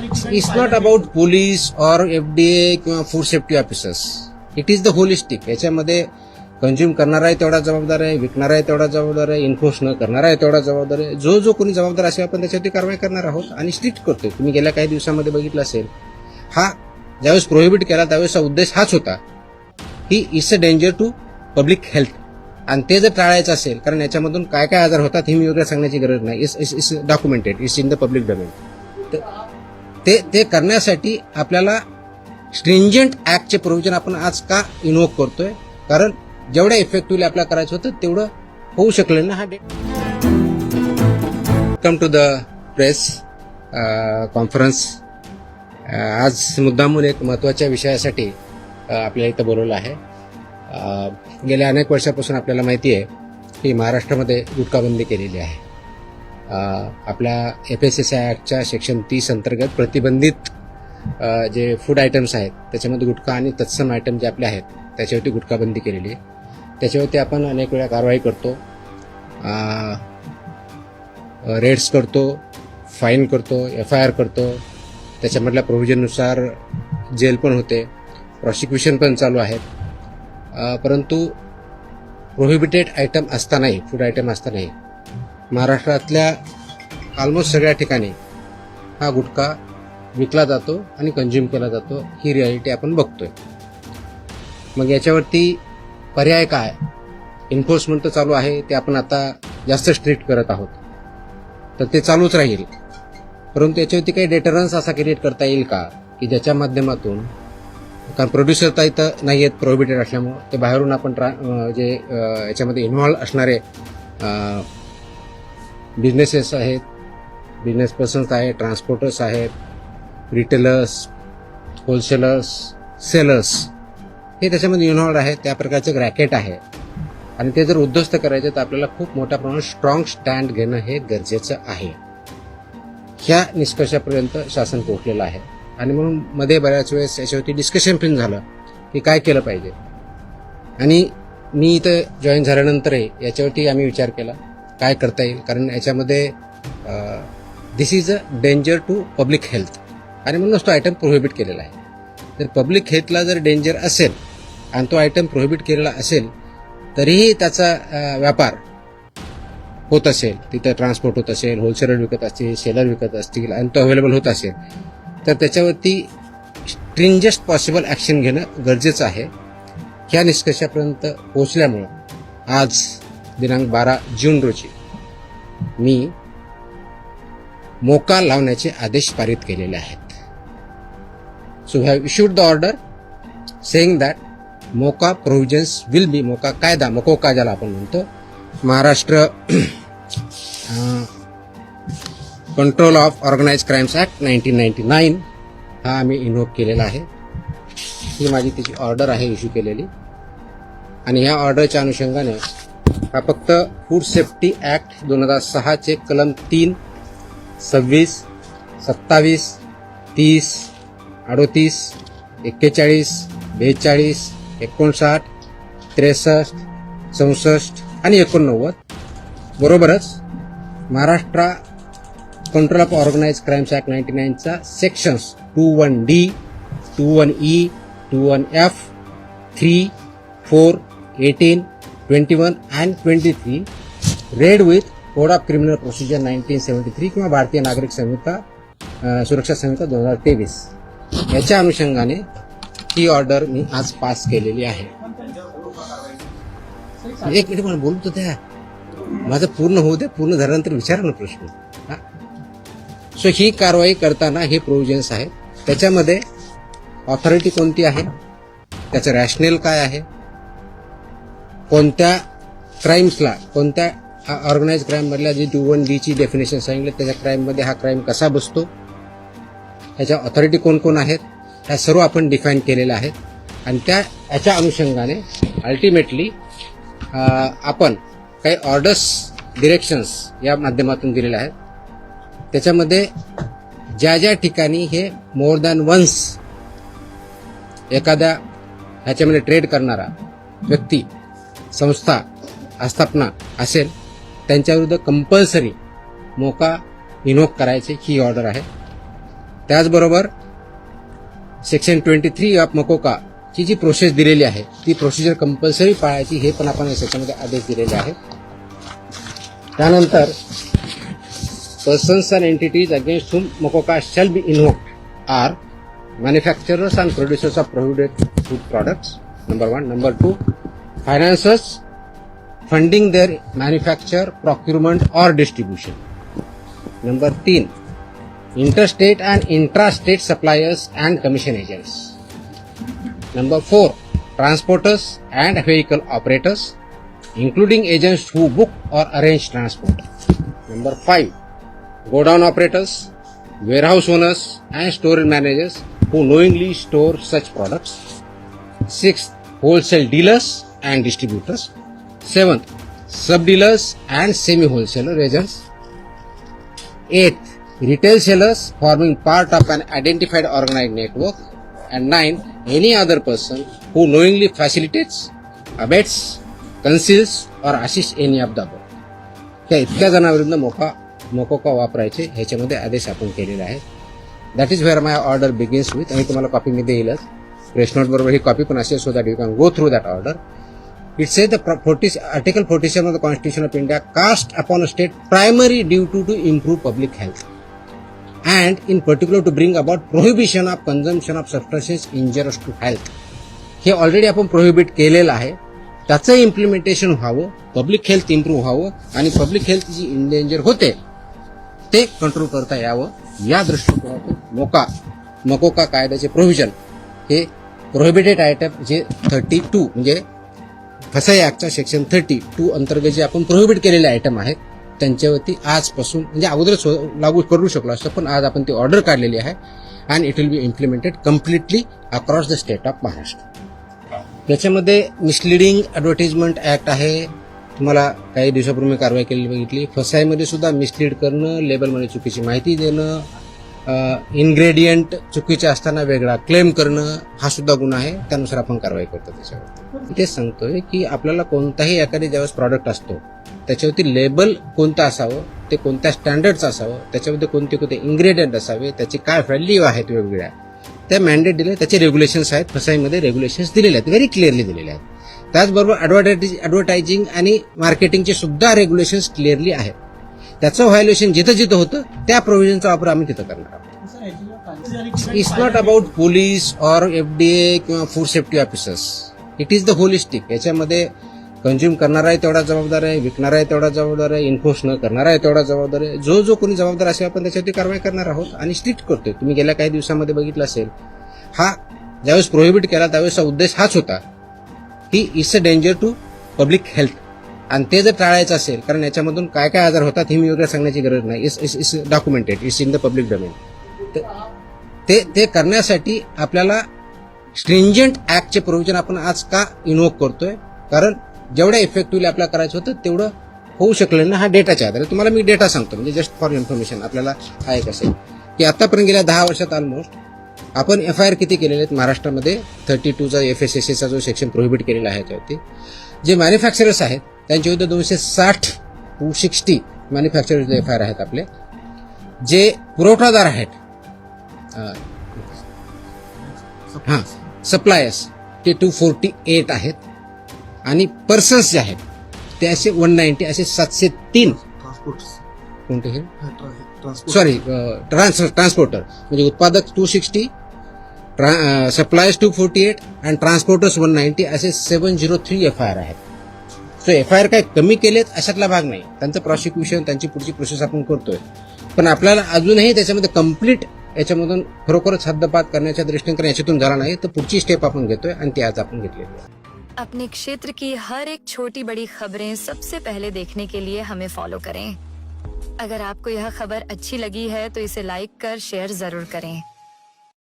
It's not about police और FDA किंवा food safety officers. It is the holistic. याच्यामध्ये consume करणारा आहे तेवढा जबाबदार आहे, विकणारा आहे तेवढा जबाबदार आहे, इन्फोर्स न करणारा आहे तेवढा जबाबदार आहे. जो कोणी जबाबदार असेल आपण त्याच्यावरती कारवाई करणार आहोत आणि स्ट्रिक्ट करतोय. तुम्ही गेल्या काही दिवसामध्ये बघितलं असेल, हा ज्यावेळेस प्रोहिबिट केला त्यावेळेसचा उद्देश हाच होता की it's a danger to public health. आणि ते जर टाळायचं असेल, कारण याच्यामधून काय काय आजार होतात हे मी वगैरे सांगण्याची गरज नाही. It's documented, it's in the public domain. ते करण्यासाठी आपल्याला स्ट्रिंजंट ऍक्टचे प्रोव्हिजन आपण आज का इन्व्होक करतोय? कारण जेवढ्या इफेक्टिव्हली आपल्याला करायचं होतं तेवढं होऊ शकलं ना. हा come to the press conference. आज मुद्दामून एक महत्त्वाच्या विषयासाठी आपल्याला इथं बोलवलं आहे. गेल्या अनेक वर्षापासून आपल्याला माहिती आहे की महाराष्ट्रामध्ये गुटखाबंदी केलेली आहे. आपल्या FSSAI ॲक्टच्या सेक्शन 30 अंतर्गत प्रतिबंधित जे फूड आयटम्स आहेत त्याच्यामध्ये गुटखा आणि तत्सम आयटम जे आपले आहेत त्याच्यावरती गुटखाबंदी केलेली आहे. त्याच्यावरती आपण अनेक वेळा कारवाई करतो, रेड्स करतो, फाईन करतो, FIR करतो. त्याच्यामधल्या प्रोव्हिजननुसार जेल पण होते, प्रॉसिक्युशन पण चालू आहेत. परंतु प्रोहिबिटेड आयटम असतानाही, फूड आयटम असतानाही महाराष्ट्रातल्या ऑलमोस्ट सगळ्या ठिकाणी हा गुटखा विकला जातो आणि कंझ्युम केला जातो. ही रियालिटी आपण बघतोय. मग याच्यावरती पर्याय काय? एन्फोर्समेंट तर चालू आहे, ते आपण आता जास्त स्ट्रिक्ट करत आहोत, तर ते चालूच राहील. परंतु याच्यावरती काही डेटरन्स असा क्रिएट करता येईल का की ज्याच्या माध्यमातून, कारण प्रोड्युसर तर इथं नाही आहेत प्रोहिबिटेड असल्यामुळं, ते बाहेरून आपण जे याच्यामध्ये इन्व्हॉल्व असणारे बिझनेसेस आहेत, बिझनेस पर्सन्स आहेत, ट्रान्सपोर्टर्स आहेत, रिटेलर्स, होलसेलर्स, सेलर्स, हे त्याच्यामध्ये इन्व्हॉल्व आहेत. त्या प्रकारचं रॅकेट आहे आणि ते जर उद्ध्वस्त करायचे तर आपल्याला खूप मोठ्या प्रमाणात स्ट्रॉंग स्टँड घेणं हे गरजेचं आहे. ह्या निष्कर्षापर्यंत शासन पोहोचलेलं आहे आणि म्हणून मध्ये बऱ्याच वेळेस याच्यावरती डिस्कशन पण झालं की काय केलं पाहिजे. आणि मी इथं जॉईन झाल्यानंतरही याच्यावरती आम्ही विचार केला काय करता येईल, कारण याच्यामध्ये this is a danger to public health आणि म्हणूनच तो आयटम प्रोहिबिट केलेला आहे. तर पब्लिक हेल्थला जर डेंजर असेल आणि तो आयटम प्रोहिबिट केलेला असेल तरीही त्याचा व्यापार होत असेल, तिथं ट्रान्सपोर्ट होत असेल, होलसेलर विकत असतील, सेलर विकत असतील आणि तो अवेलेबल होत असेल, तर त्याच्यावरती स्ट्रिंजेस्ट पॉसिबल ॲक्शन घेणं गरजेचं आहे. ह्या निष्कर्षापर्यंत पोहोचल्यामुळं आज दिनांक 12 जून रोजी मी मोका लावण्याचे आदेश पारित केलेले आहेत. So we have issued the order saying that MCOCA provisions will be, MCOCA कायदा, मकोका ज्याला आपण म्हणतो, Maharashtra control of organise crimes act 1999, हा आम्ही इन्व्होक केलेला आहे. ही माझी त्याची ऑर्डर आहे इश्यू केलेली. आणि ह्या ऑर्डरच्या अनुषंगाने हा फक्त फूड सेफ्टी ॲक्ट 2006 चे कलम 3, 26, 27, 30, 38, 41, 42, 59, 63, 64 आणि 89 बरोबरच Maharashtra control of organise crimes act 99चा sections 21D, 21E, 21F, 3, 4, 18, 21 and 23 read with code of criminal procedure 1973 किंवा भारतीय नागरिक संहिता, सुरक्षा संहिता 2023 याच्या अनुषंगाने ही ऑर्डर मी आज पास केलेली आहे. एक मिनिट मला बोलतो त्या, माझं पूर्ण होऊ दे, पूर्ण झाल्यानंतर विचारा ना प्रश्न. सो ही कारवाई करताना हे प्रोव्हिजन्स आहेत. त्याच्यामध्ये ऑथॉरिटी कोणती आहे, त्याचं रॅशनेल काय आहे, कोणत्या क्राईम्सला, कोणत्या ऑर्गनाइज क्राईम मधल्या जी 21D ची डेफिनेशन सांगितलं त्याच्या क्राईममध्ये हा क्राईम कसा बसतो, ह्याच्या ऑथॉरिटी कोण कोण आहेत, ह्या सर्व आपण डिफाईन केलेल्या आहेत. आणि याच्या अनुषंगाने अल्टिमेटली आपण काही ऑर्डर्स, डिरेक्शन्स या माध्यमातून दिलेल्या आहेत. त्याच्यामध्ये ज्या ज्या ठिकाणी हे मोर दॅन वन्स एखाद्या ह्याच्यामध्ये ट्रेड करणारा व्यक्ती, संस्था, आस्थापना असेल त्यांच्याविरुद्ध कंपल्सरी मोका इन्व्होक करायची ही ऑर्डर आहे. त्याचबरोबर सेक्शन 23 ऑफ मकोका ची जी प्रोसेस दिलेली आहे ती प्रोसिजर कंपल्सरी पाळायची हे पण आपण याच्यामध्ये आदेश दिलेले आहेत. त्यानंतर persons and entities against whom MCOCA shall be invoked are manufacturers and producers of prohibited food products, number 1. Number 2, financiers funding their manufacture, procurement or distribution. Number 3, interstate and intrastate suppliers and commission agents. Number 4, transporters and vehicle operators, including agents who book or arrange transport. Number 5, godown operators, warehouse owners and store managers who knowingly store such products. 6th, wholesale dealers and distributors. 7th, sub-dealers and semi-wholesaler agents. 8th, retail sellers forming part of an identified organized network. And 9th, any other person who knowingly facilitates, abets, conceals or assists any of the above. या इतक्या जणांविरुद्ध मोकोका वापरायचे ह्याच्यामध्ये आदेश आपण केलेले आहेत. That is where my order begins with. आणि तुम्हाला कॉपी मी देईलच, प्रेस नोट बरोबर ही कॉपी पण असेल, so that you can go through that order. It say the article 47 of the constitution of India cast upon a state primary duty to improve public health and in particular to bring about prohibition of consumption of substances injurious to health. हे already आपण prohibit केलेलं आहे. त्याचं implementation व्हावं, public health improve व्हावं आणि public health जी endanger होते ते कंट्रोल करता यावं, या दृष्टिकोनातून मकोका कायद्याचे प्रोव्हिजन हे प्रोहिबिटेड आयटम जे 32 म्हणजे फसाई ऍक्टच्या सेक्शन 32 अंतर्गत जे आपण प्रोहिबिट केलेले आयटम आहेत त्यांच्यावरती आजपासून, म्हणजे अगोदरच लागू करू शकलो असतं, पण आज आपण ती ऑर्डर काढलेली आहे and it will be implemented completely across the state of Maharashtra. त्याच्यामध्ये मिसलिडिंग ॲडव्हर्टाइजमेंट ऍक्ट आहे. तुम्हाला काही दिवसापूर्वी कारवाई केलेली बघितली. फसाईमध्ये सुद्धा मिसलीड करणं, लेबलमध्ये चुकीची माहिती देणं, इन्ग्रेडियंट चुकीचे असताना वेगळा क्लेम करणं हा सुद्धा गुन्हा आहे. त्यानुसार आपण कारवाई करतो. त्याच्यावर तेच सांगतोय की आपल्याला कोणताही एखादी ज्यावेळेस प्रॉडक्ट असतो त्याच्यावरती लेबल कोणतं असावं, ते कोणत्या स्टँडर्डचं असावं, त्याच्यामध्ये कोणते कोणते इन्ग्रेडियंट असावे, त्याची काय व्हॅल्यू आहेत वेगवेगळ्या, त्या मॅन्डेट दिले. त्याचे रेग्युलेशन्स आहेत, फसाईमध्ये रेग्युलेशन्स दिलेले आहेत, व्हेरी क्लिअरली दिलेले आहेत. त्याचबरोबर ॲडव्हर्टायझिंग आणि मार्केटिंगचे सुद्धा रेग्युलेशन्स क्लिअरली आहेत. त्याचं व्हायोलेशन जिथं जिथं होतं त्या प्रोव्हिजनचा वापर आम्ही तिथं करणार आहोत. It's not about police or FDA किंवा food safety officers. It is the holistic. याच्यामध्ये कंझ्युम करणारा आहे तेवढा जबाबदार आहे, विकणारा आहे तेवढा जबाबदार आहे, इन्फोर्स न करणारा आहे तेवढा जबाबदार आहे. जो कोणी जबाबदार असेल आपण त्याच्यावरती कारवाई करणार आहोत आणि स्ट्रिक्ट करतोय. तुम्ही गेल्या काही दिवसामध्ये बघितलं असेल, हा ज्यावेळेस प्रोहिबिट केला त्यावेळेसचा उद्देश हाच होता की it's a danger to public health. आणि ते जर टाळायचं असेल, कारण याच्यामधून काय काय आजार होतात हे मी वगैरे सांगण्याची गरज नाही, it's documented, it's in the public domain. ते करण्यासाठी आपल्याला स्ट्रिंजंट ऍक्टचे प्रोव्हिजन आपण आज का इन्व्होक करतोय, कारण जेवढ्या इफेक्टिव्हली आपल्याला करायचं होतं तेवढं होऊ शकलं ना. हा डेटाच्या आधारे तुम्हाला मी डेटा सांगतो, म्हणजे जस्ट फॉर इन्फॉर्मेशन आपल्याला हा एक असेल की आतापर्यंत गेल्या 10 वर्षात ऑलमोस्ट आपण FIR किती केलेले आहेत महाराष्ट्रामध्ये. 32चा FSSAचा जो सेक्शन प्रोहिबिट केलेला आहे त्यावरती जे मॅन्युफॅक्चरर्स आहेत त्यांच्या विरुद्ध 260 मॅन्युफॅक्चरर्स FIR आहेत आपले. जे पुरवठादार आहेत, सप्लायर्स ते 248 आहेत आणि पर्सन्स जे आहेत ते असे 190, असे 703 कोणते हे ट्रान्सपोर्टर म्हणजे उत्पादक 260, सप्लायर्स 248 आणि ट्रान्सपोर्टर्स 190 असे 703 FIR आहेत. सो FIR काय कमी केलेत अशातला भाग नाही. त्यांचं प्रॉसिक्युशन, त्यांची पुढची प्रोसेस आपण करतोय, पण आपल्याला अजूनही त्याच्यामध्ये कम्प्लीट याच्यामधून खरोखरच हद्दपात करण्याच्या दृष्टीने याच्यातून झाला नाही, तर पुढची स्टेप आपण घेतोय आणि ती आज आपण घेतलेली आहे. अपने क्षेत्र की हर एक छोटी बड़ी खबरें सबसे पहले देखने के लिए हमें फॉलो करें. अगर आपको यह खबर अच्छी लगी है तो इसे लाइक कर शेयर जरूर करें.